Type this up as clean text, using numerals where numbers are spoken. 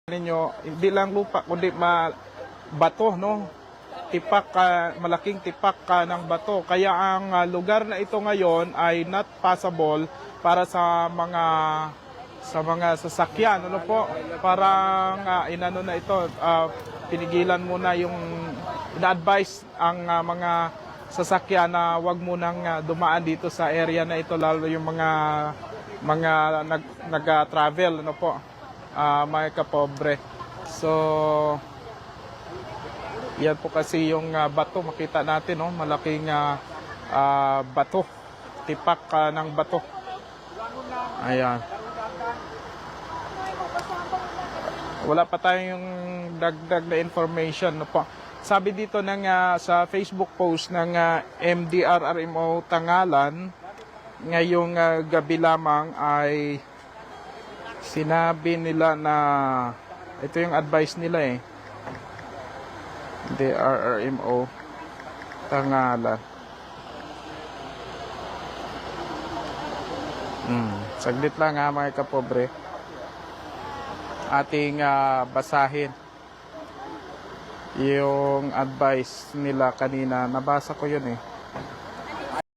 ninyo, hindi lang lupa kundi bato, no? Tipak, malaking tipak ng bato. Kaya ang lugar na ito ngayon ay not passable para sa mga sasakyan, ano po? Parang inano na ito, pinigilan muna yung ina-advise ang mga sasakyan na wag munang dumaan dito sa area na ito, lalo yung mga nag-travel, ano po, mga kapobre. So yan po kasi yung bato, makita natin, no? Malaking bato, tipak ng bato. Ayan. Wala pa tayong dagdag na information, no po. Sabi dito sa Facebook post ng MDRRMO Tangalan, ngayong gabi lamang ay sinabi nila na ito yung advice nila DRRMO Tangalan. Saglit lang mga kapobre. Ating basahin yung advice nila kanina. Nabasa ko yun